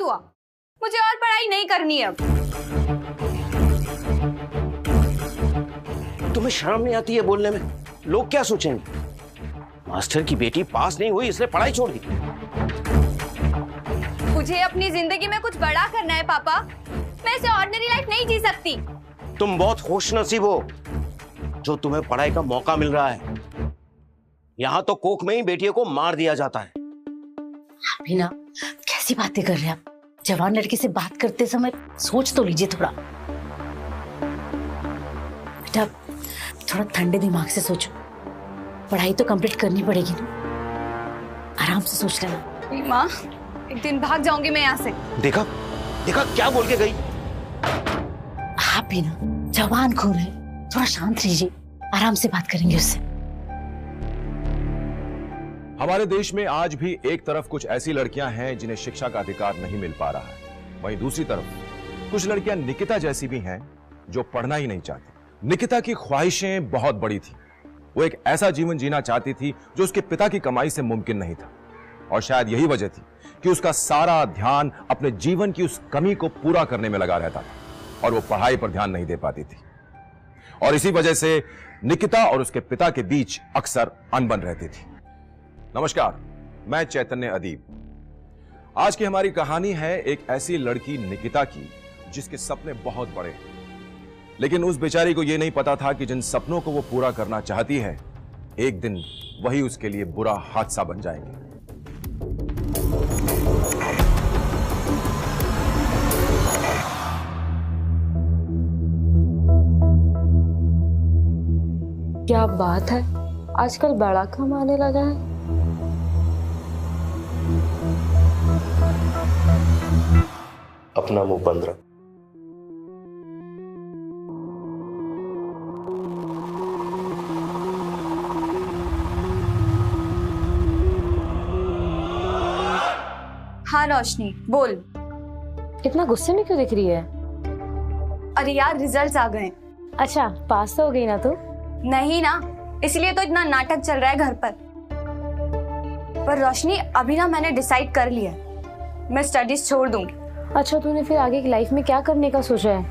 हुआ, मुझे और पढ़ाई नहीं करनी है अब। तुम्हें शर्म नहीं आती है बोलने में? लोग क्या सोचेंगे? मास्टर की बेटी पास नहीं हुई इसलिए पढ़ाई छोड़ दी। मुझे अपनी जिंदगी में कुछ बड़ा करना है पापा, मैं ऐसे ऑर्डिनरी लाइफ नहीं जी सकती। तुम बहुत खुशनसीब हो जो तुम्हें पढ़ाई का मौका मिल रहा है। यहाँ तो कोख में ही बेटियों को मार दिया जाता है। अभी ना कैसी बातें कर रहे हैं आप? जवान लड़के से बात करते समय सोच तो लीजिए थोड़ा। बेटा थोड़ा ठंडे दिमाग से सोचो, पढ़ाई तो कंप्लीट करनी पड़ेगी ना, आराम से सोच लेना। माँ एक दिन भाग जाऊंगी मैं यहाँ से। देखा देखा क्या बोल के गई। आप भी ना जवान खो रहे, थोड़ा शांत रहिए, आराम से बात करेंगे उससे। हमारे देश में आज भी एक तरफ कुछ ऐसी लड़कियां हैं जिन्हें शिक्षा का अधिकार नहीं मिल पा रहा है, वहीं दूसरी तरफ कुछ लड़कियां निकिता जैसी भी हैं जो पढ़ना ही नहीं चाहती। निकिता की ख्वाहिशें बहुत बड़ी थी। वो एक ऐसा जीवन जीना चाहती थी जो उसके पिता की कमाई से मुमकिन नहीं था, और शायद यही वजह थी कि उसका सारा ध्यान अपने जीवन की उस कमी को पूरा करने में लगा रहता था और वो पढ़ाई पर ध्यान नहीं दे पाती थी। और इसी वजह से निकिता और उसके पिता के बीच अक्सर अनबन रहती थी। नमस्कार, मैं चैतन्य अदीब। आज की हमारी कहानी है एक ऐसी लड़की निकिता की जिसके सपने बहुत बड़े हैं, लेकिन उस बेचारी को यह नहीं पता था कि जिन सपनों को वो पूरा करना चाहती है एक दिन वही उसके लिए बुरा हादसा बन जाएंगे। क्या बात है, आजकल बड़ा कम आने लगा है। अपना मुंह बंद रख। हाँ रोशनी बोल। इतना गुस्से में क्यों दिख रही है? अरे यार रिजल्ट्स आ गए। अच्छा पास तो हो गई ना तू? नहीं ना, इसलिए तो इतना नाटक चल रहा है घर पर। रोशनी अभी ना मैंने डिसाइड कर लिया, मैं स्टडीज छोड़ दूंगी। अच्छा तूने फिर आगे की लाइफ में क्या करने का सोचा है?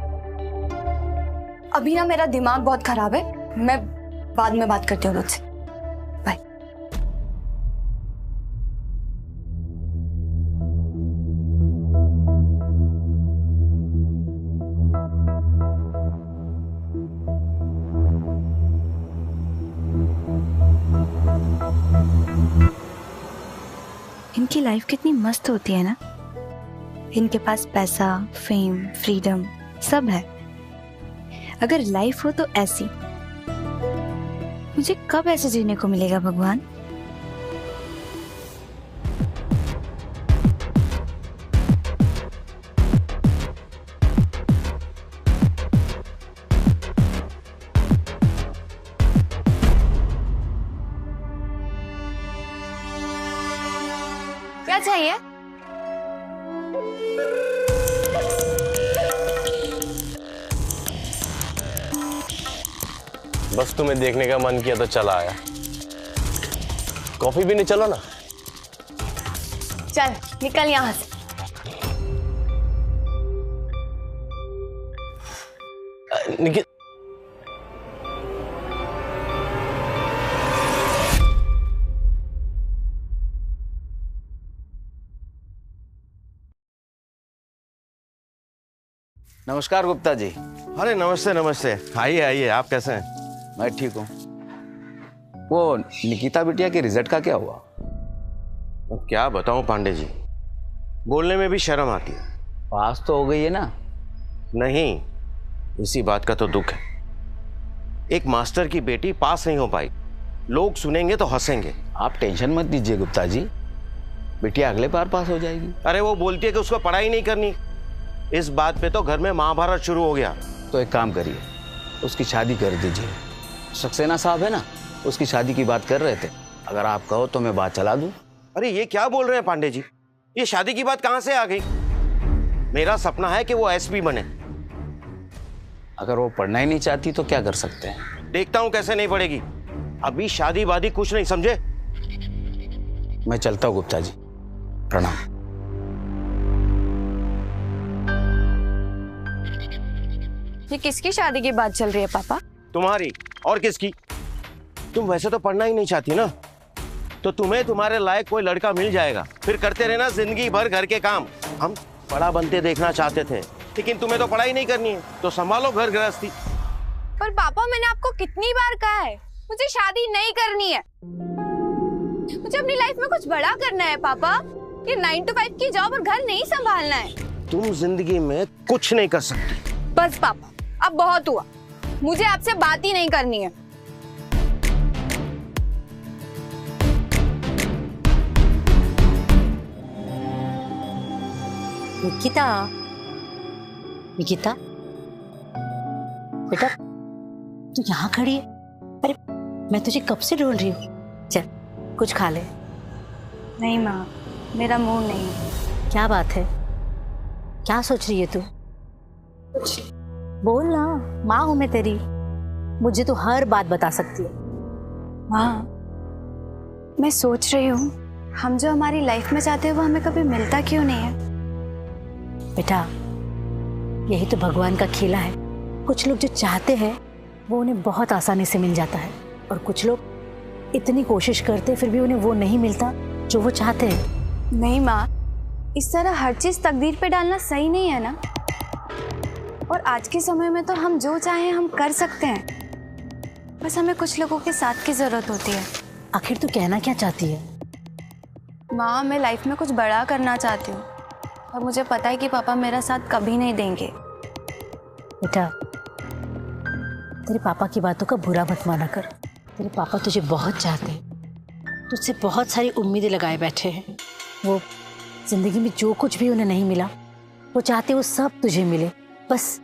अभी ना मेरा दिमाग बहुत खराब है, मैं बाद में बात करती हूँ तुझसे। बाय। इनकी लाइफ कितनी मस्त होती है ना, इनके पास पैसा, फेम, फ्रीडम सब है। अगर लाइफ हो तो ऐसी, मुझे कब ऐसे जीने को मिलेगा भगवान? क्या चाहिए? बस तुम्हें देखने का मन किया तो चला आया। कॉफी भी नहीं, चलो ना। चल निकल यहाँ से। निकिता नमस्कार गुप्ता जी। अरे नमस्ते नमस्ते, आइए आइए। आप कैसे हैं? मैं ठीक हूँ। वो निकिता बिटिया के रिजल्ट का क्या हुआ? अब क्या बताऊं पांडे जी, बोलने में भी शर्म आती है। पास तो हो गई है ना? नहीं, इसी बात का तो दुख है। एक मास्टर की बेटी पास नहीं हो पाई, लोग सुनेंगे तो हंसेंगे। आप टेंशन मत लीजिए गुप्ता जी, बिटिया अगले बार पास हो जाएगी। अरे वो बोलती है कि उसको पढ़ाई नहीं करनी। इस बात पे तो घर में महाभारत शुरू हो गया। तो एक काम करिए, उसकी शादी कर दीजिए। सक्सेना साहब है ना, उसकी शादी की बात कर रहे थे। अगर आप कहो तो मैं बात चला दूं। अरे ये क्या बोल रहे हैं पांडे जी, ये शादी की बात कहां से आ गई? मेरा सपना है कि वो एसपी बने। अगर वो पढ़ना ही नहीं चाहती तो क्या कर सकते हैं? देखता हूं कैसे नहीं पढ़ेगी। अभी शादी वादी कुछ नहीं, समझे? मैं चलता हूँ गुप्ता जी, प्रणाम। ये किसकी शादी की बात चल रही है पापा? तुम्हारी और किसकी? तुम वैसे तो पढ़ना ही नहीं चाहती ना, तो तुम्हें तुम्हारे लायक कोई लड़का मिल जाएगा, फिर करते रहना जिंदगी भर घर के काम। हम बड़ा बनते देखना चाहते थे, लेकिन तुम्हें तो पढ़ाई नहीं करनी है, तो संभालो घर गृहस्थी। पर पापा मैंने आपको कितनी बार कहा है मुझे शादी नहीं करनी है। मुझे अपनी लाइफ में कुछ बड़ा करना है पापा। ये 9 to 5 की जॉब और घर नहीं संभालना है। तुम जिंदगी में कुछ नहीं कर सकती। बस पापा अब बहुत हुआ, मुझे आपसे बात ही नहीं करनी है। निकिता, निकिता बेटा तू यहाँ खड़ी है? अरे मैं तुझे कब से ढूंढ रही हूँ। चल कुछ खा ले। नहीं माँ, मेरा मूड नहीं है। क्या बात है, क्या सोच रही है तू? बोल ना, माँ हूं मैं तेरी, मुझे तो हर बात बता सकती है। माँ मैं सोच रही हूँ हम जो हमारी लाइफ में चाहते हैं वो हमें कभी मिलता क्यों नहीं है। बेटा यही तो भगवान का खेला है। कुछ लोग जो चाहते हैं वो उन्हें बहुत आसानी से मिल जाता है, और कुछ लोग इतनी कोशिश करते फिर भी उन्हें वो नहीं मिलता जो वो चाहते हैं। नहीं माँ, इस तरह हर चीज तकदीर पे डालना सही नहीं है ना। और आज के समय में तो हम जो चाहें हम कर सकते हैं, बस हमें कुछ लोगों के साथ की जरूरत होती है। आखिर तू कहना क्या चाहती है? माँ मैं लाइफ में कुछ बड़ा करना चाहती हूँ, और मुझे पता है कि पापा मेरा साथ कभी नहीं देंगे। बेटा तेरे पापा की बातों का बुरा मत माना कर। तेरे पापा तुझे बहुत चाहते हैं, तुझसे बहुत सारी उम्मीदें लगाए बैठे हैं। वो जिंदगी में जो कुछ भी उन्हें नहीं मिला वो चाहते वो सब तुझे मिले, बस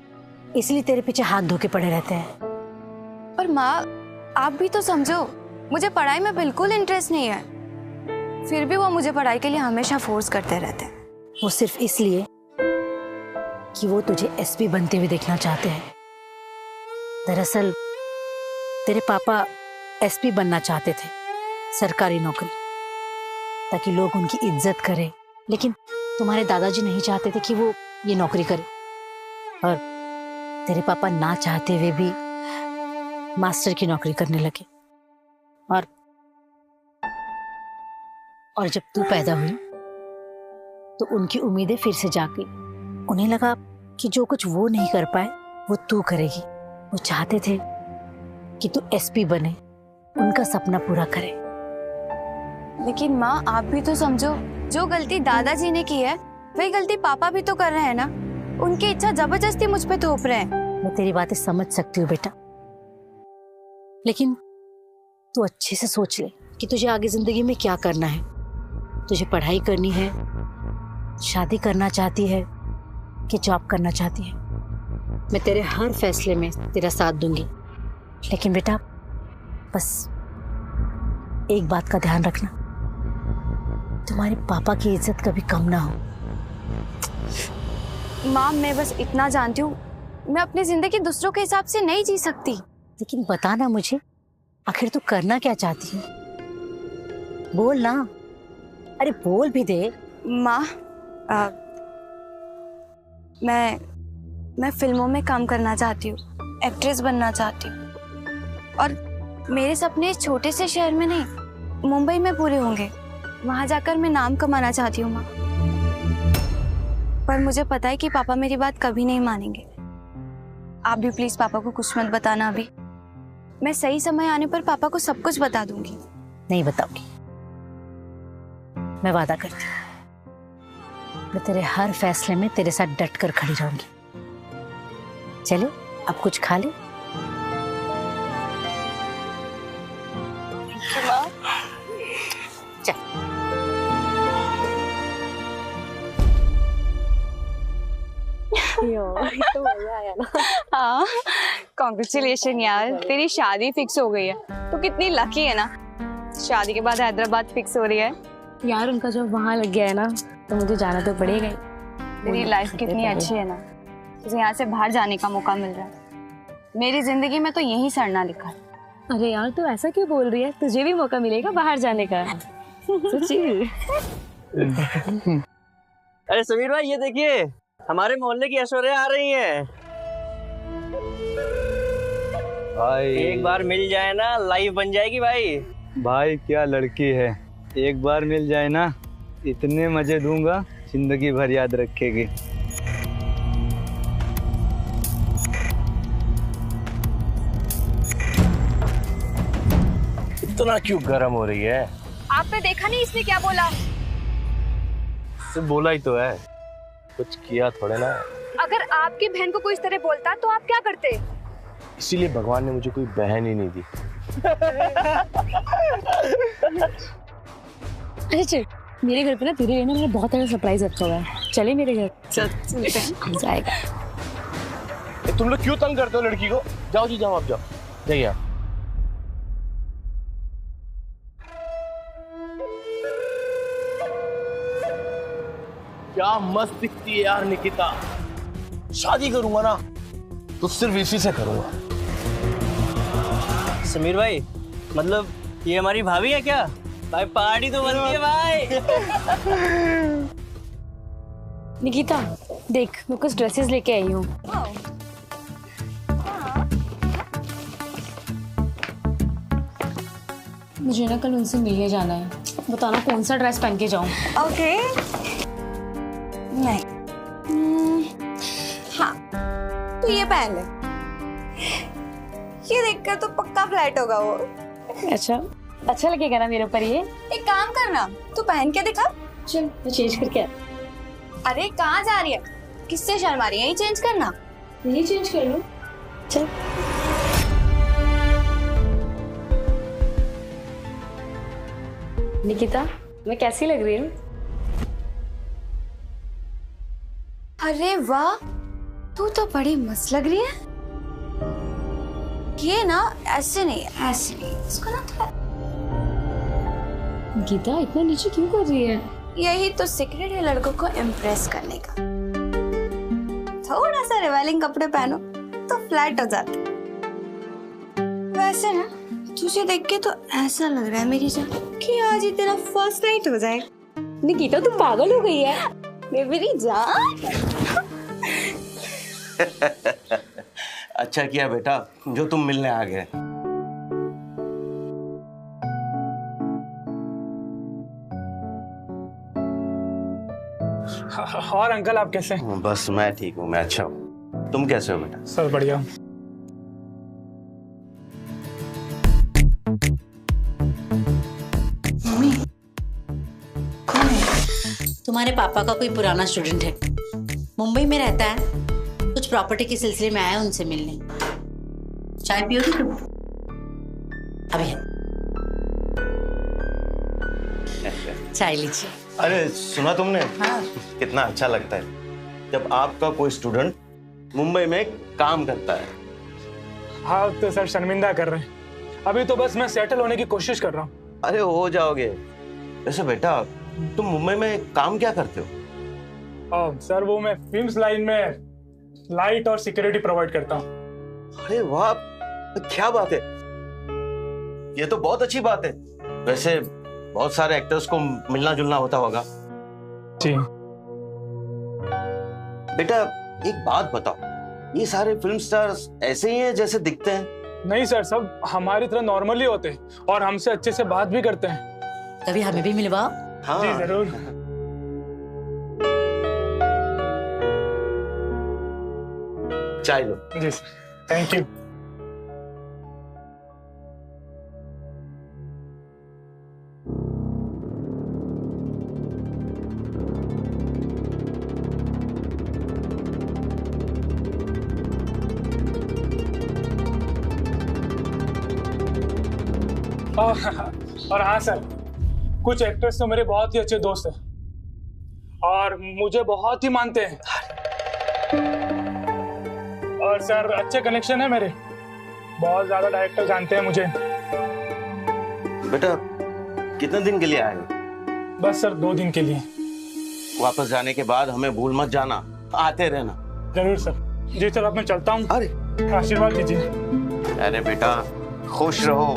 इसलिए तेरे पीछे हाथ धो के पड़े रहते हैं। पर माँ आप भी तो समझो, मुझे पढ़ाई में बिल्कुल इंटरेस्ट नहीं है, फिर भी वो मुझे पढ़ाई के लिए हमेशा फोर्स करते रहते हैं। वो सिर्फ इसलिए कि वो तुझे एसपी बनते हुए देखना चाहते हैं। दरअसल तेरे पापा एसपी बनना चाहते थे, सरकारी नौकरी, ताकि लोग उनकी इज्जत करें, लेकिन तुम्हारे दादाजी नहीं चाहते थे कि वो ये नौकरी करे, और तेरे पापा ना चाहते हुए भी मास्टर की नौकरी करने लगे। और जब तू पैदा हुई तो उनकी उम्मीदें फिर से जाग गई। उन्हें लगा कि जो कुछ वो नहीं कर पाए वो तू करेगी। वो चाहते थे कि तू एसपी बने, उनका सपना पूरा करे। लेकिन माँ आप भी तो समझो, जो गलती दादाजी ने की है वही गलती पापा भी तो कर रहे हैं ना। उनकी इच्छा जबरदस्ती मुझ पे थोप रहे हैं। मैं तेरी बातें समझ सकती हूँ बेटा, लेकिन तू अच्छे से सोच ले कि तुझे आगे जिंदगी में क्या करना है। तुझे पढ़ाई करनी है, शादी करना चाहती है कि जॉब करना चाहती है। मैं तेरे हर फैसले में तेरा साथ दूंगी, लेकिन बेटा बस एक बात का ध्यान रखना, तुम्हारे पापा की इज्जत कभी कम ना हो। माँ मैं बस इतना जानती हूँ, मैं अपनी जिंदगी दूसरों के हिसाब से नहीं जी सकती। लेकिन बता ना मुझे, आखिर तू करना क्या चाहती है? बोल ना, अरे बोल भी दे। माँ मैं फिल्मों में काम करना चाहती हूँ, एक्ट्रेस बनना चाहती हूँ, और मेरे सपने इस छोटे से शहर में नहीं मुंबई में पूरे होंगे। वहाँ जाकर मैं नाम कमाना चाहती हूँ माँ। पर मुझे पता है कि पापा मेरी बात कभी नहीं मानेंगे। आप भी प्लीज पापा को कुछ मत बताना अभी। मैं सही समय आने पर पापा को सब कुछ बता दूंगी। नहीं बताऊंगी, मैं वादा करती हूँ। मैं तेरे हर फैसले में तेरे साथ डट कर खड़ी रहूंगी। चले अब कुछ खा ले। चल तो मजा आया ना। हाँ कॉन्ग्रेचुलेशन यार, तेरी शादी फिक्स हो गई है। तो कितनी लकी है ना, शादी के बाद हैदराबाद फिक्स हो रही है। यार उनका जब वहाँ लग गया है ना तो मुझे जाना तो पड़ेगा ही। तेरी लाइफ कितनी अच्छी है ना, तुझे यहाँ से बाहर जाने का मौका मिल रहा है। मेरी जिंदगी में तो यही सड़ना लिखा है। अरे यार तू ऐसा क्यों बोल रही है, तुझे भी मौका मिलेगा बाहर जाने का। सच्ची। अरे समीर भाई ये देखिए, हमारे मोहल्ले की ऐश्वर्या आ रही है। भाई एक बार मिल जाए ना लाइफ बन जाएगी भाई। भाई क्या लड़की है, एक बार मिल जाए ना इतने मजे दूंगा जिंदगी भर याद रखेगी। इतना क्यों गर्म हो रही है? आपने देखा नहीं इसने क्या बोला? सिर्फ बोला ही तो है, कुछ किया थोड़े ना। अगर आपकी बहन को कोई इस तरह बोलता तो आप क्या करते? इसीलिए भगवान ने मुझे कोई बहन ही नहीं दी। अच्छा मेरे घर पे ना तेरे लिए ना मैंने बहुत सारा सरप्राइज रखा हुआ है, चले मेरे घर। चलते हैं, मजा आएगा। तुम लोग क्यों तंग करते हो लड़की को? जाओ जी जाओ, आप जाओ, जाइए आप। क्या मस्त दिखती है यार निकिता। शादी करूंगा ना तो सिर्फ इसी से करूंगा। समीर भाई मतलब ये हमारी भाभी है क्या? भाई पार्टी तो बनती है भाई। निकिता देख मैं कुछ ड्रेसेस लेके आई हूँ। मुझे ना कल उनसे मिलने जाना है, बताना कौन सा ड्रेस पहन के जाऊँ। ओके नहीं हाँ तो ये पहन ले, ये देखकर तो पक्का फ्लैट होगा वो। अच्छा लगेगा ना मेरे ऊपर ये? एक काम करना, तू पहन के दिखा। चल मैं चेंज करके आ। अरे कहाँ जा रही है, किससे शर्मा रही है? यही चेंज करना। यही चेंज कर लूँ, चल। निकिता मैं कैसी लग रही हूँ? अरे वाह तू तो बड़ी मस्त लग रही है। ये ना ऐसे नहीं इसको ना थोड़ा। गीता इतना नीचे क्यों कर रही है? यही तो सीक्रेट है लड़कों को इम्प्रेस करने का। थोड़ा सा रिवेलिंग कपड़े पहनो तो फ्लैट हो जाते। वैसे ना तुझे देख के तो ऐसा लग रहा है मेरी जान कि आज ही तेरा फर्स्ट नाइट हो जाए। निकिता तू पागल हो गई है? मेरी जान। अच्छा किया बेटा जो तुम मिलने आ गए। और अंकल आप कैसे हैं? बस मैं ठीक हूँ, मैं अच्छा हूँ। तुम कैसे हो बेटा? सब बढ़िया। मम्मी कौन है? तुम्हारे पापा का कोई पुराना स्टूडेंट है, मुंबई में रहता है, कुछ प्रॉपर्टी के सिलसिले में आया उनसे मिलने। चाय पियोगी तुम? अभी चाय लीजिए। अरे सुना तुमने? हाँ। कितना अच्छा लगता है जब आपका कोई स्टूडेंट मुंबई में काम करता है। हाँ तो सर शर्मिंदा कर रहे हैं, अभी तो बस मैं सेटल होने की कोशिश कर रहा हूँ। अरे हो जाओगे। वैसे बेटा तुम मुंबई में काम क्या करते हो? सर वो मैं फिल्म्स लाइन में लाइट और सिक्योरिटी प्रोवाइड करता हूँ। अरे वाह क्या बात है, ये तो बहुत अच्छी बात है। वैसे बहुत सारे एक्टर्स को मिलना जुलना होता होगा। जी बेटा एक बात बताओ, ये सारे फिल्म स्टार्स ऐसे ही हैं जैसे दिखते हैं? नहीं सर, सब हमारी तरह नॉर्मली होते हैं और हमसे अच्छे से बात भी करते हैं। कभी हमें भी मिलवाओ। हाँ जी जरूर। चाय लो। जी सर, थैंक यू। और हाँ सर, कुछ एक्टर्स तो मेरे बहुत ही अच्छे दोस्त हैं और मुझे बहुत ही मानते हैं। और सर अच्छे कनेक्शन है मेरे, बहुत ज्यादा डायरेक्टर जानते हैं मुझे। बेटा कितने दिन के लिए आए? बस सर 2 दिन के लिए। वापस जाने के बाद हमें भूल मत जाना, आते रहना। जरूर सर। जी सर अब मैं चलता हूँ। अरे आशीर्वाद दीजिए। अरे बेटा खुश रहो,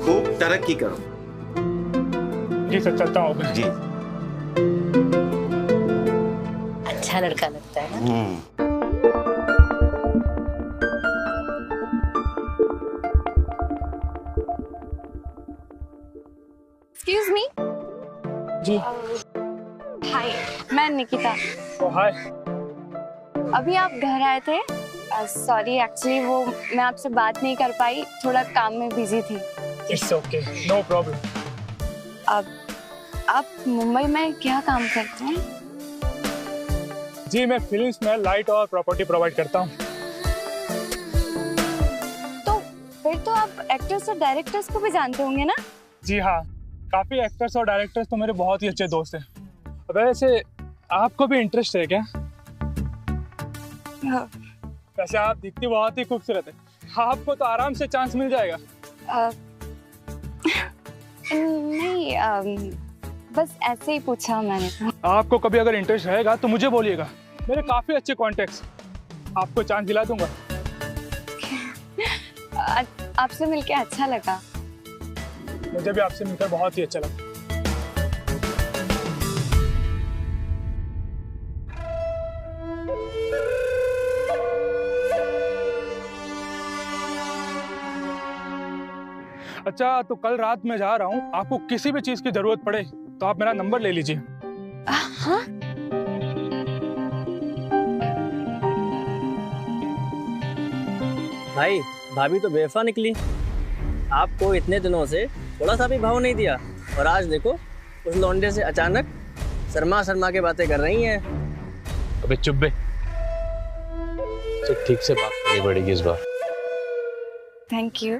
खूब तरक्की करो। जी सर चलता हूँ अब। जी अच्छा लड़का लगता है ना। Excuse me. जी। हाय, मैं निकिता। हाय। अभी आप घर आए थे? सॉरी, एक्चुअली वो मैं आपसे बात नहीं कर पाई, थोड़ा काम में बिजी थी। It's okay, no problem. अब आप मुंबई में क्या काम करते हैं? जी, मैं फिल्म्स में लाइट और प्रॉपर्टी प्रोवाइड करता हूँ। तो फिर तो आप एक्टर्स और डायरेक्टर्स को भी जानते होंगे ना? जी हाँ, काफी एक्टर्स और डायरेक्टर्स तो मेरे बहुत ही अच्छे दोस्त हैं। वैसे आपको भी इंटरेस्ट है क्या? हाँ। वैसे आप दिखती बहुत ही खूबसूरत है, आपको तो आराम से चांस मिल जाएगा। नहीं, बस ऐसे ही पूछा मैंने। आपको कभी अगर इंटरेस्ट रहेगा तो मुझे बोलिएगा, मेरे काफी अच्छे कॉन्टेक्ट्स, आपको चांस दिला दूंगा। आपसे मिलके अच्छा लगा। मुझे भी आपसे मिलकर बहुत ही अच्छा लगा। अच्छा, तो कल रात मैं जा रहा हूँ, आपको किसी भी चीज की जरूरत पड़े तो आप मेरा नंबर ले लीजिए। हाँ? भाई, भाभी तो बेवफा निकली। आपको इतने दिनों से थोड़ा सा भी भाव नहीं दिया, और आज देखो उस लौंडे से अचानक शर्मा शर्मा के बातें कर रही हैं। अबे चुप बे, तो ठीक से बात करनी पड़ेगी इस बार। Thank you.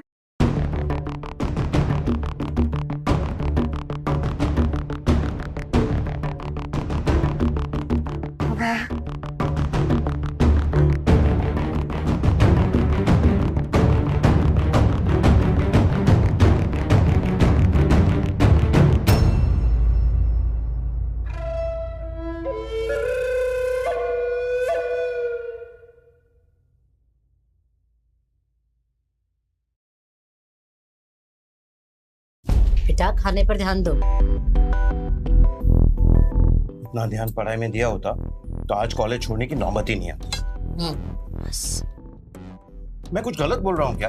बेटा खाने पर ध्यान दो। इतना ध्यान पढ़ाई में दिया होता तो आज कॉलेज छोड़ने की नौबत ही नहीं आती। बस। मैं कुछ गलत बोल रहा हूँ क्या?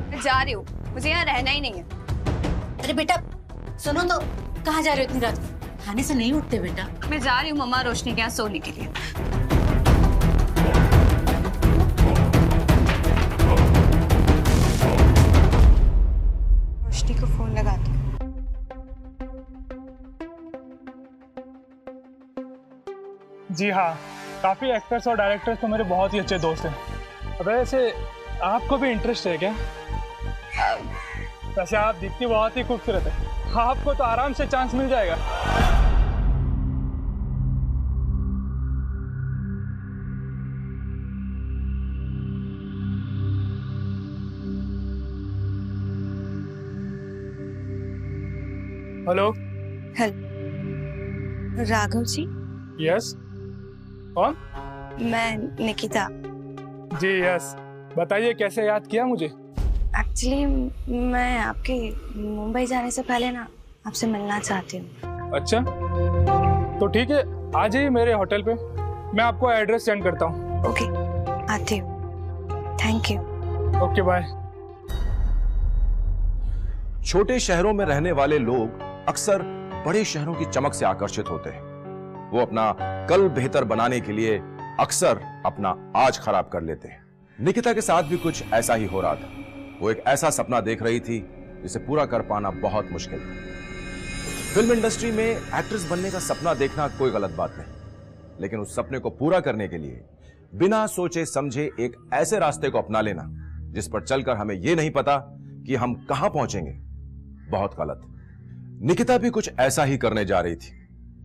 मैं जा रही हूँ, मुझे यहाँ रहना ही नहीं है। अरे बेटा सुनो तो, कहाँ जा रहे हो इतनी रात को? खाने से नहीं उठते बेटा। मैं जा रही हूँ मम्मा रोशनी के यहाँ सोने के लिए। रोशनी को फोन लगाती हूँ। जी हाँ, काफी एक्टर्स और डायरेक्टर्स तो मेरे बहुत ही अच्छे दोस्त हैं। वैसे आपको भी इंटरेस्ट है क्या? वैसे आप दिखती बहुत ही खूबसूरत है, आपको तो आराम से चांस मिल जाएगा। हेलो। राघव जी? यस, कौन? मैं निकिता। जी यस, बताइए कैसे याद किया मुझे? एक्चुअली मैं आपके मुंबई जाने से पहले ना आपसे मिलना चाहती हूँ। अच्छा, तो ठीक है, आ जाइए मेरे होटल पे, मैं आपको एड्रेस सेंड करता हूँ। ओके, आती हूँ। Thank you. Okay bye. छोटे शहरों में रहने वाले लोग अक्सर बड़े शहरों की चमक से आकर्षित होते हैं। वो अपना कल बेहतर बनाने के लिए अक्सर अपना आज खराब कर लेते हैं। निकिता के साथ भी कुछ ऐसा ही हो रहा था। वो एक ऐसा सपना देख रही थी जिसे पूरा कर पाना बहुत मुश्किल था। फिल्म इंडस्ट्री में एक्ट्रेस बनने का सपना देखना कोई गलत बात नहीं, लेकिन उस सपने को पूरा करने के लिए बिना सोचे समझे एक ऐसे रास्ते को अपना लेना जिस पर चलकर हमें यह नहीं पता कि हम कहां पहुंचेंगे, बहुत गलत। निकिता भी कुछ ऐसा ही करने जा रही थी।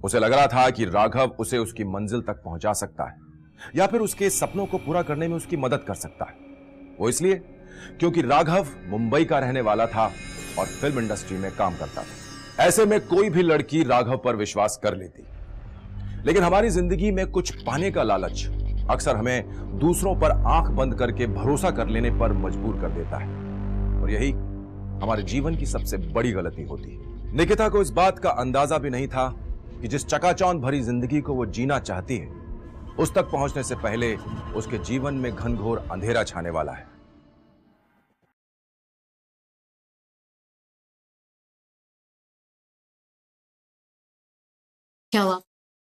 उसे लग रहा था कि राघव उसे उसकी मंजिल तक पहुंचा सकता है या फिर उसके सपनों को पूरा करने में उसकी मदद कर सकता है। वो इसलिए क्योंकि राघव मुंबई का रहने वाला था और फिल्म इंडस्ट्री में काम करता था। ऐसे में कोई भी लड़की राघव पर विश्वास कर लेती। लेकिन हमारी जिंदगी में कुछ पाने का लालच अक्सर हमें दूसरों पर आंख बंद करके भरोसा कर लेने पर मजबूर कर देता है, और यही हमारे जीवन की सबसे बड़ी गलती होती है। निकिता को इस बात का अंदाजा भी नहीं था कि जिस चकाचौंध भरी जिंदगी को वो जीना चाहती है, उस तक पहुंचने से पहले उसके जीवन में घनघोर अंधेरा छाने वाला है। क्या हुआ?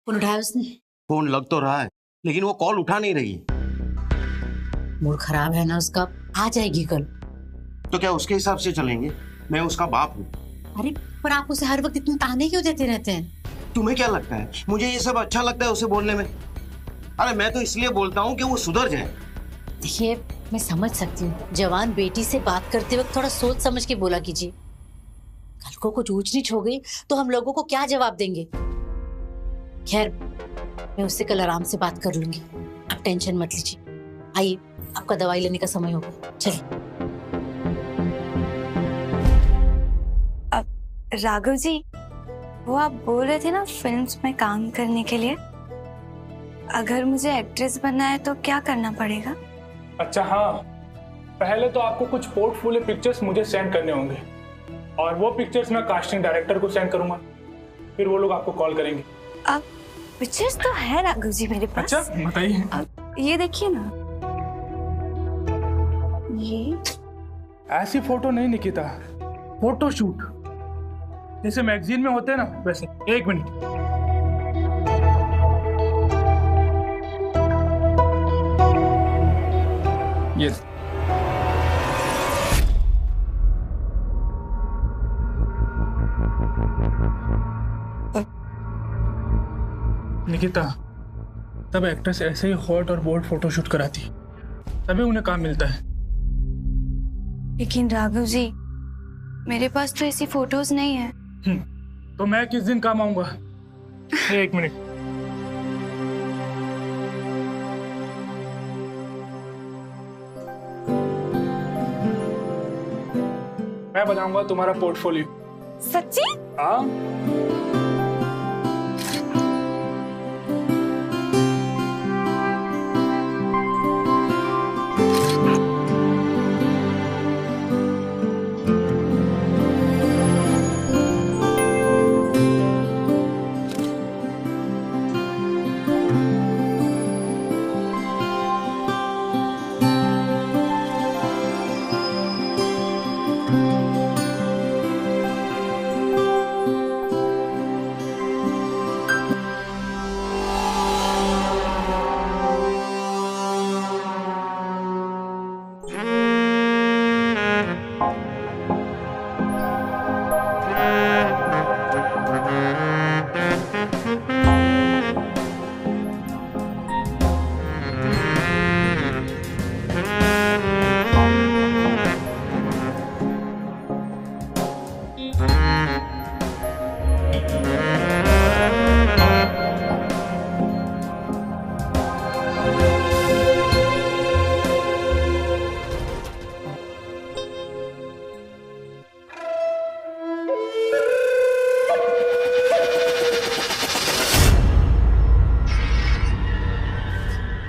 फोन उठाया उसने? फोन लग तो रहा है लेकिन वो कॉल उठा नहीं रही। मूड खराब है ना उसका, आ जाएगी कल। तो क्या उसके हिसाब से चलेंगे? मैं उसका बाप हूँ। अरे पर आप उसे हर वक्त इतने ताने क्यों देते रहते हैं? तुम्हें क्या लगता है मुझे ये सब अच्छा लगता है उसे बोलने में? अरे मैं तो इसलिए बोलता हूँ कि वो सुधर जाए। देखिए मैं समझ सकती हूँ, जवान बेटी से बात करते वक्त थोड़ा सोच समझ के बोला कीजिए। कल को कुछ ऊंच नीच हो गई तो हम लोगों को क्या जवाब देंगे? खैर मैं उससे कल आराम से बात कर लूंगी, आप टेंशन मत लीजिए। आइए आपका दवाई लेने का समय होगा, चलिए। राघव जी, वो आप बोल रहे थे ना फिल्म्स में काम करने के लिए, अगर मुझे एक्ट्रेस बनना है तो क्या करना पड़ेगा? अच्छा हाँ, पहले तो आपको कुछ पोर्टफोलियो पिक्चर्स मुझे सेंड करने होंगे और वो पिक्चर्स मैं कास्टिंग डायरेक्टर को सेंड करूंगा, फिर वो लोग आपको कॉल करेंगे। अब पिक्चर्स तो है राघव जी मेरे पास। अच्छा बताइए। ये देखिए ना, ये ऐसी फोटो नहीं निकिता, फोटो शूट जैसे मैगजीन में होते हैं ना वैसे। एक मिनट, ये निकिता, तब एक्ट्रेस ऐसे ही हॉट और बोल्ड फोटोशूट कराती है, तभी उन्हें काम मिलता है। लेकिन राघव जी मेरे पास तो ऐसी फोटोज नहीं है। तो मैं किस दिन काम आऊंगा? एक मिनट, मैं बनाऊंगा तुम्हारा पोर्टफोलियो। सच्ची? हाँ।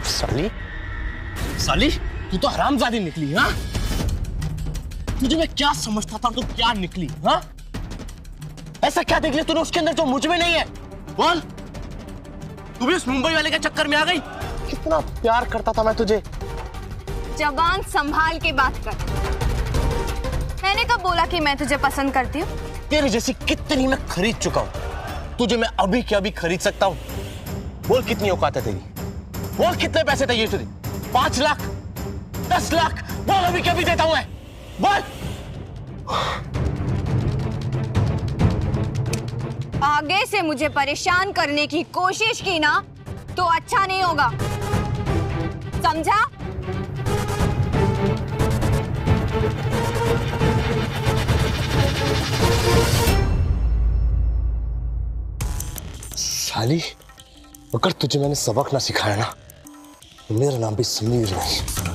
साली, साली तू तो हरामजादी निकली। हाँ, तुझे मैं क्या समझता था, तू क्या निकली? हाँ, ऐसा क्या देख लिया तूने उसके अंदर जो मुझ में नहीं है? बोल, तू भी उस मुंबई वाले के चक्कर में आ गई? कितना प्यार करता था मैं तुझे। जबान संभाल के बात कर। मैंने कब बोला कि मैं तुझे पसंद करती हूँ? तेरे जैसी कितनी मैं खरीद चुका हूँ, तुझे मैं अभी के अभी खरीद सकता हूँ। बोल कितनी औकात है तेरी? बोल कितने पैसे चाहिए तुझे? 5 लाख, 10 लाख? बोल अभी के अभी देता हूँ मैं। बोल। आगे से मुझे परेशान करने की कोशिश की ना तो अच्छा नहीं होगा, समझा? साली, अगर तुझे मैंने सबक ना सिखाया ना तो मेरा नाम भी समीर नहीं।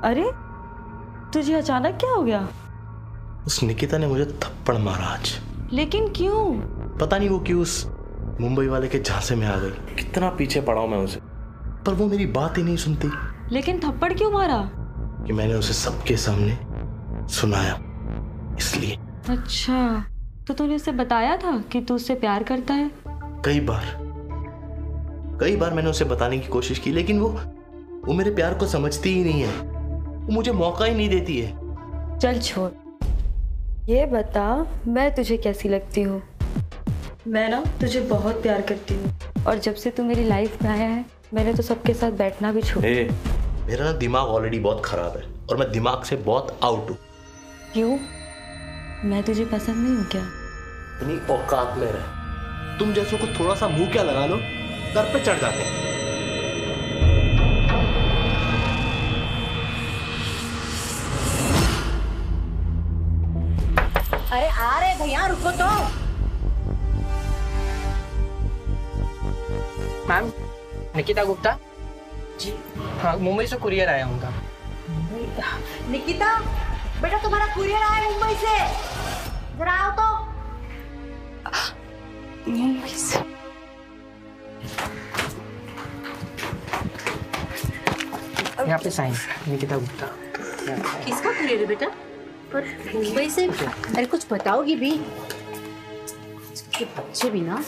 अरे तुझे अचानक क्या हो गया? उस निकिता ने मुझे थप्पड़ मारा आज। लेकिन क्यों? पता नहीं वो क्यों उस मुंबई वाले के झांसे में आ गई। कितना पीछे पड़ा हूं मैं उसे, पर वो मेरी बात ही नहीं सुनती। लेकिन थप्पड़ क्यों मारा? कि मैंने उसे सबके सामने सुनाया, इसलिए। अच्छा, तो तूने उसे बताया था कि तू उससे प्यार करता है? कई बार मैंने उसे बताने की कोशिश की, लेकिन वो मेरे प्यार को समझती ही नहीं है। वो मुझे मौका ही नहीं देती है। चल छोड़, ये बता मैं तुझे कैसी लगती हूँ? मैं ना तुझे बहुत प्यार करती हूँ, और जब से तू मेरी लाइफ में आया है मैंने तो सबके साथ बैठना भी छोड़। मेरा ना दिमाग ऑलरेडी बहुत खराब है और मैं दिमाग से बहुत आउट हूँ। क्यों? मैं तुझे पसंद नहीं हूँ क्या? अपनी औकात में रह। तुम जैसों को थोड़ा सा मुंह क्या लगा लो, सर पे चढ़ जाते हैं। अरे आ रहे भैया, रुको तो। मैम, निकिता गुप्ता जी। हाँ, मुंबई से कुरियर आया उनका। निकिता बेटा, तुम्हारा कुरियर आया मुंबई से, जरा आओ तो। मुंबई से? यहाँ पे साइन, निकिता गुप्ता। किसका कुरियर है बेटा? पर मुंबई से? अरे कुछ बताओगी भी? ये बच्चे भी ना।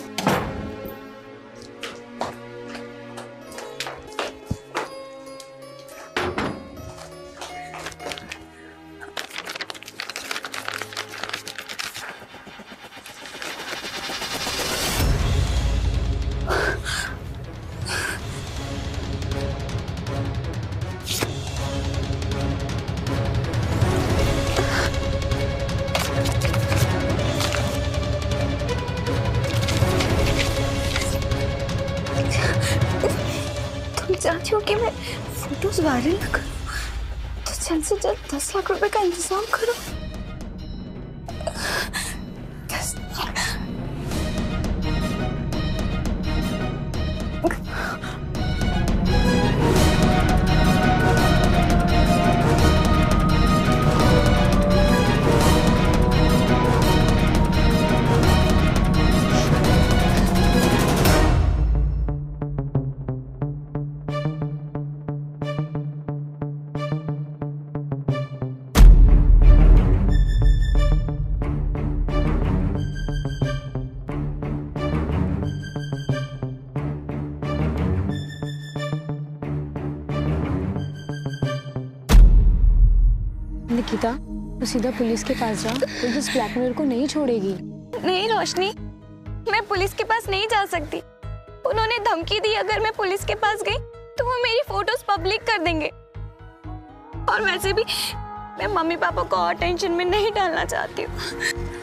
चाहती हूँ कि मैं फोटोज वायरल न करूँ, तो जल्द से जल्द 10 लाख रुपए का इंतजाम करो। 10 लाख। निकिता, तो सीधा पुलिस के पास जा, पुलिस इस ब्लैकमेलर को नहीं छोड़ेगी। नहीं रोशनी, मैं पुलिस के पास नहीं जा सकती। उन्होंने धमकी दी अगर मैं पुलिस के पास गई तो वो मेरी फोटोज पब्लिक कर देंगे, और वैसे भी मैं मम्मी पापा को और टेंशन में नहीं डालना चाहती हूँ।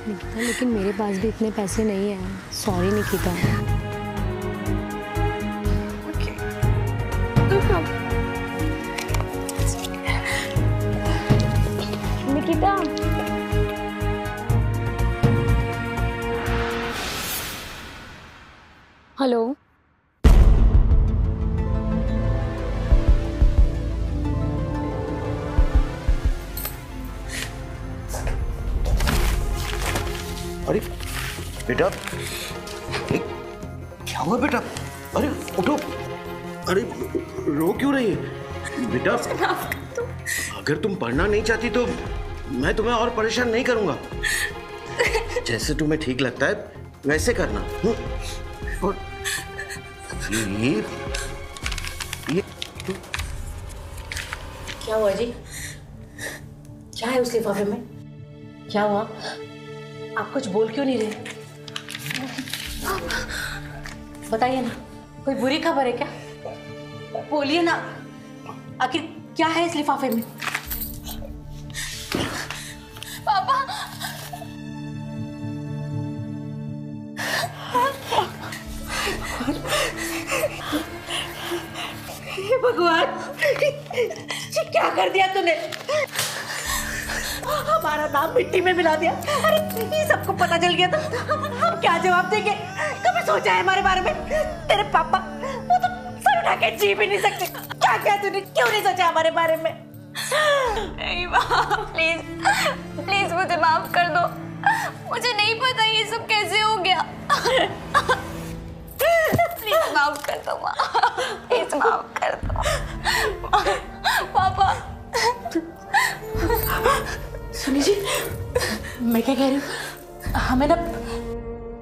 निकिता, लेकिन मेरे पास भी इतने पैसे नहीं हैं। सॉरी निकिता। निकिता, हेलो। अरे बेटा, क्या हुआ बेटा? अरे उठो। अरे रो क्यों रही है बेटा? अगर तुम पढ़ना नहीं चाहती तो मैं तुम्हें और परेशान नहीं करूंगा। जैसे तुम्हें ठीक लगता है वैसे करना। और ये क्या हुआ जी? क्या है उस लिफाफे में? क्या हुआ? आप कुछ बोल क्यों नहीं रहे? बताइए ना, कोई बुरी खबर है क्या? बोलिए ना, आखिर क्या है इस लिफाफे में? पापा, हे भगवान, ये क्या कर दिया तूने? हमारा नाम मिट्टी में मिला दिया। अरे ये सबको पता चल गया तो हम क्या जवाब देंगे? कभी सोचा है हमारे बारे में? तेरे पापा वो तो सर उठा के जी भी नहीं सकते। क्या क्या तूने क्यों नहीं सोचा हमारे बारे में? नहीं माँ, प्लीज प्लीज मुझे माफ कर दो। मुझे नहीं पता ये सब कैसे हो गया। प्लीज माफ कर दो माँ, प्लीज माफ कर दो। पापा। सुनी जी, मैं क्या कह रही हूँ, हमें ना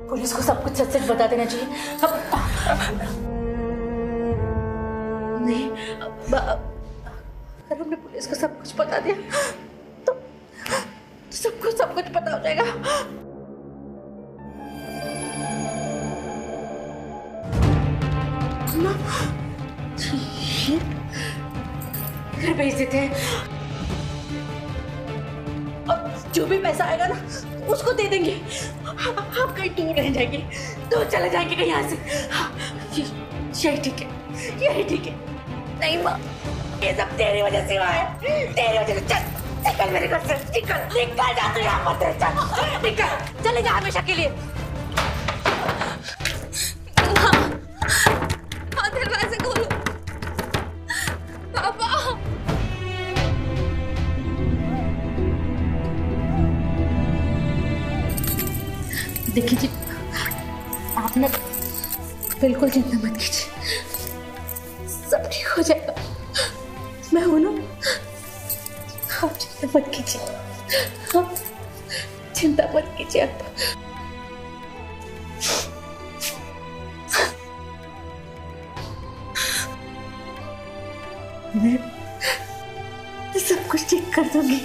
पुलिस को सब कुछ सच सच बता देना चाहिए। नहीं, अगर हमने पुलिस को सब कुछ बता दिया तो सबको सब कुछ पता हो जाएगा। घर भेज देते हैं और जो भी पैसा आएगा ना उसको दे देंगे। आप कहीं दूर रह जाएंगे, दूर चले जाएंगे कहीं यहाँ से। यही ठीक है, यही ठीक है। नहीं माँ, ये सब तेरी वजह से हुआ है, तेरी वजह से। चल निकल मेरे घर से, निकल निकल जा तू यहाँ मत रह, चल निकल, चले जा हमेशा के लिए। हाँ दरवाजा खोलो। पापा। देखिए जी, आप ना बिल्कुल चिंता मत कीजिए, सब ठीक हो जाएगा। मैं हूं ना, आप चिंता मत कीजिए, आप चिंता मत कीजिए। आप मैं सब कुछ ठीक कर दूंगी।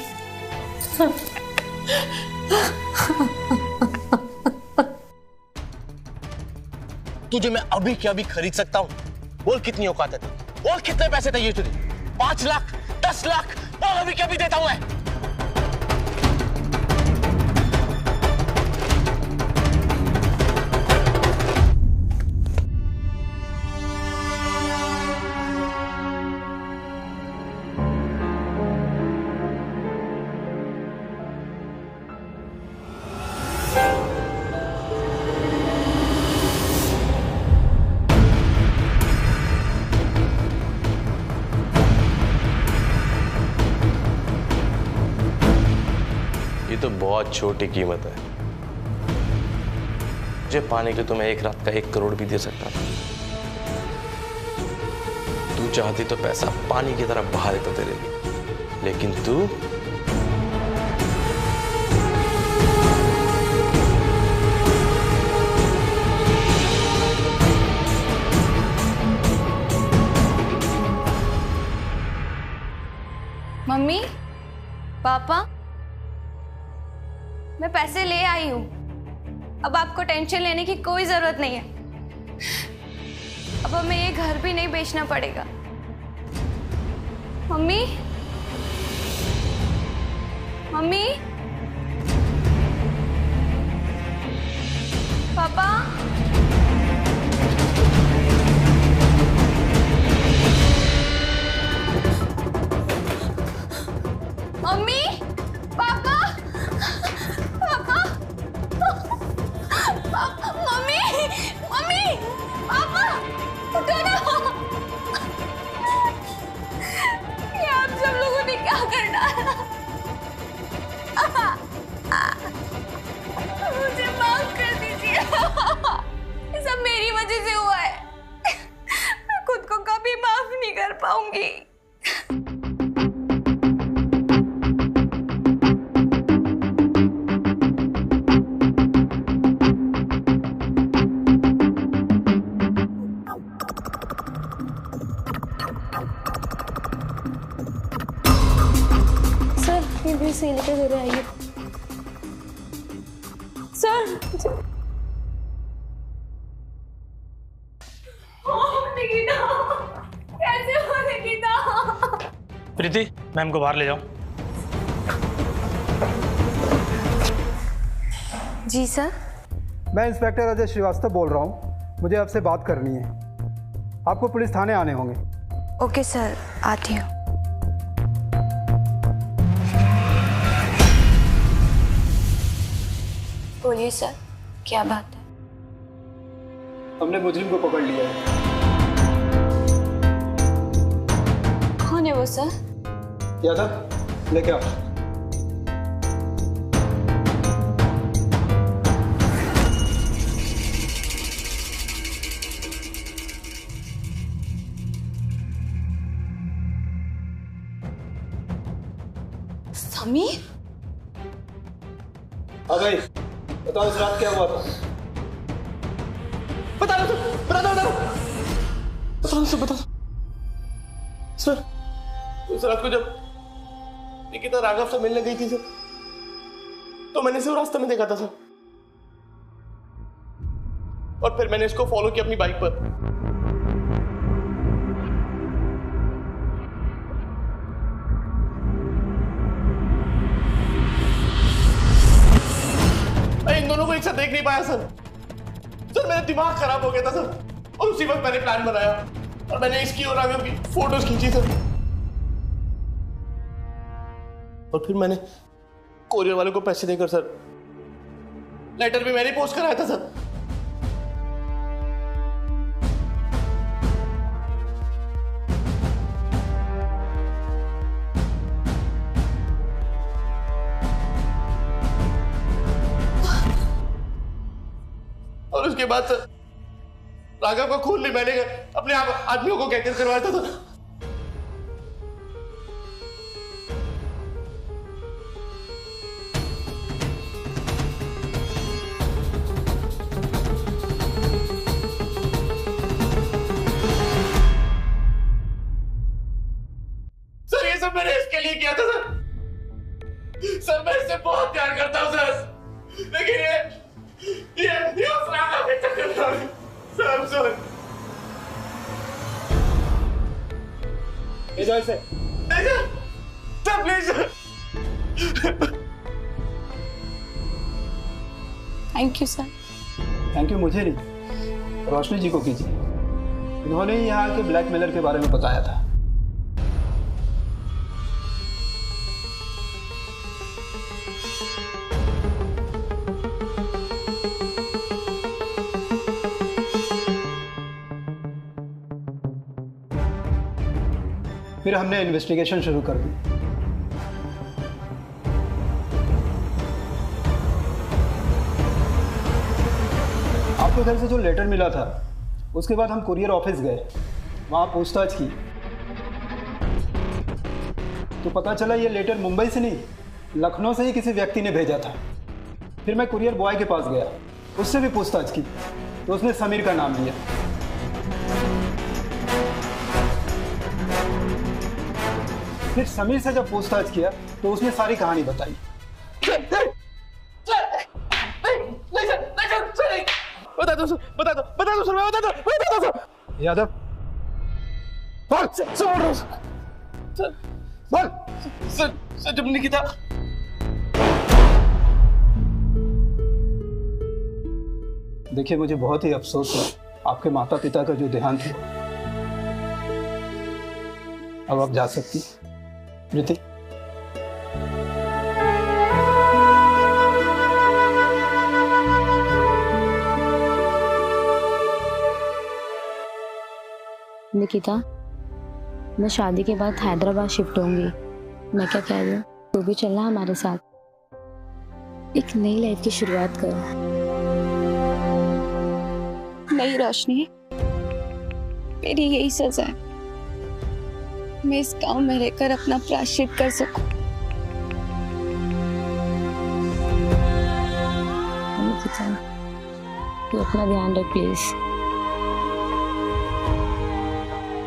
तुझे मैं अभी के अभी खरीद सकता हूँ। बोल कितनी औकात है, बोल कितने पैसे चाहिए तुझे? 5 लाख, 10 लाख, बोल अभी के अभी देता हूँ मैं। तो बहुत छोटी कीमत है, मुझे पाने के लिए तो मैं एक रात का 1 करोड़ भी दे सकता था। तू चाहती तो पैसा पानी की तरह बहा देता तेरे लिए, लेकिन तू मम्मी, पापा, मैं पैसे ले आई हूं। अब आपको टेंशन लेने की कोई जरूरत नहीं है। अब हमें ये घर भी नहीं बेचना पड़ेगा। मम्मी, मम्मी, पापा, मम्मी, पापा, मम्मी, मम्मी, पापा, उठो ना। ये आप सब लोगों ने क्या कर डाला? मुझे माफ कर दीजिए। ये सब मेरी वजह से हुआ है। मैं खुद को कभी माफ नहीं कर पाऊंगी। से लेकर घर आइए सर। कैसे हो निकिता? प्रीति, मैम को बाहर ले जाओ। जी सर। मैं इंस्पेक्टर अजय श्रीवास्तव बोल रहा हूँ, मुझे आपसे बात करनी है। आपको पुलिस थाने आने होंगे। ओके सर, आती हूँ। बोलिए सर, क्या बात है? हमने मुजरिम को पकड़ लिया है। कौन है वो सर? यादव लेके आओ। समीर? हाँ भाई, बताओ इस रात क्या हुआ था? बता दो सर। उस रात को जब निकिता राघव से मिलने गई थी सर, तो मैंने इसे रास्ते में देखा था सर, और फिर मैंने इसको फॉलो किया अपनी बाइक पर। इन दोनों को एक साथ देख नहीं पाया सर। मेरा दिमाग खराब हो गया था सर, और उसी वक्त मैंने प्लान बनाया और मैंने इसकी और राघव की फोटोज खींची सर, और फिर मैंने कोरियर वाले को पैसे देकर सर लेटर भी मैंने पोस्ट कराया था सर। और उसके बाद सर राघव का खून भी मैंने अपने आदमियों को कहकर करवाया था सर। सर ये सब मैंने इसके लिए किया था सर मैं इससे बहुत प्यार करता हूं सर, लेकिन ये उस राघव के चक्कर में सर सर से sir please. Thank you sir. Thank you मुझे नहीं, रोशनी जी को कीजिए। इन्होंने ही यहाँ के ब्लैकमेलर के बारे में बताया था। फिर हमने इन्वेस्टिगेशन शुरू कर दी। आपके घर से जो लेटर मिला था, उसके बाद हम कुरियर ऑफिस गए, वहां पूछताछ की, तो पता चला ये लेटर मुंबई से नहीं, लखनऊ से ही किसी व्यक्ति ने भेजा था। फिर मैं कुरियर बॉय के पास गया, उससे भी पूछताछ की, तो उसने समीर का नाम लिया। फिर समीर से जब पूछताछ किया तो उसने सारी कहानी बताई। बता दो सर। यादव सर जब निकिता देखिए, मुझे बहुत ही अफसोस है आपके माता पिता का जो देहांत हुआ। अब आप जा सकती प्रीति। निकिता, मैं शादी के बाद हैदराबाद शिफ्ट होंगी। मैं क्या कह रही हूँ, तू भी चलना हमारे साथ, एक नई लाइफ की शुरुआत कर। नहीं रोशनी, मेरी यही सजा है, मैं इस गांव में रहकर अपना प्रायश्चित कर सकूं। तू अपना ध्यान रख प्लीज।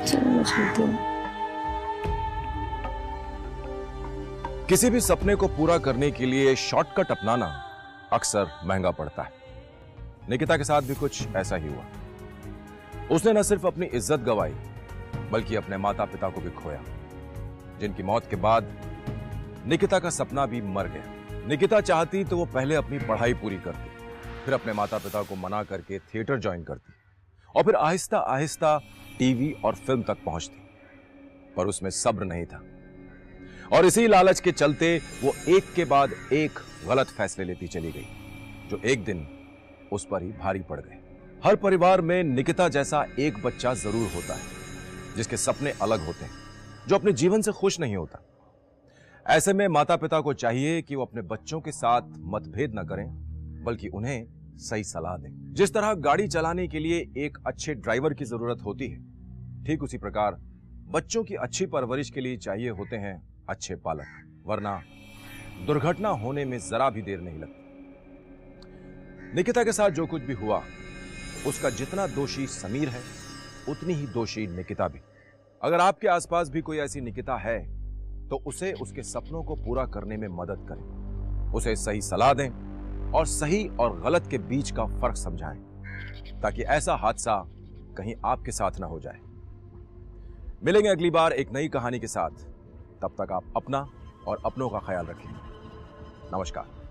चलो मैं चलती हूँ। किसी भी सपने को पूरा करने के लिए शॉर्टकट अपनाना अक्सर महंगा पड़ता है। निकिता के साथ भी कुछ ऐसा ही हुआ। उसने न सिर्फ अपनी इज्जत गंवाई, बल्कि अपने माता पिता को भी खोया, जिनकी मौत के बाद निकिता का सपना भी मर गया। निकिता चाहती तो वो पहले अपनी पढ़ाई पूरी करती, फिर अपने माता पिता को मना करके थिएटर ज्वाइन करती, और फिर आहिस्ता आहिस्ता टीवी और फिल्म तक पहुंचती। पर उसमें सब्र नहीं था, और इसी लालच के चलते वो एक के बाद एक गलत फैसले लेती चली गई, जो एक दिन उस पर ही भारी पड़ गए। हर परिवार में निकिता जैसा एक बच्चा जरूर होता है, जिसके सपने अलग होते हैं, जो अपने जीवन से खुश नहीं होता, ऐसे में माता पिता को चाहिए कि वो अपने बच्चों के साथ मतभेद न करें, बल्कि उन्हें सही सलाह दें। जिस तरह गाड़ी चलाने के लिए एक अच्छे ड्राइवर की जरूरत होती है, ठीक उसी प्रकार बच्चों की अच्छी परवरिश के लिए चाहिए होते हैं अच्छे पालक, वरना दुर्घटना होने में जरा भी देर नहीं लगती। निकिता के साथ जो कुछ भी हुआ, उसका जितना दोषी समीर है, उतनी ही दोषी निकिता भी। अगर आपके आसपास भी कोई ऐसी निकिता है तो उसे उसके सपनों को पूरा करने में मदद करें, उसे सही सलाह दें और सही और गलत के बीच का फर्क समझाएं, ताकि ऐसा हादसा कहीं आपके साथ ना हो जाए। मिलेंगे अगली बार एक नई कहानी के साथ। तब तक आप अपना और अपनों का ख्याल रखें। नमस्कार।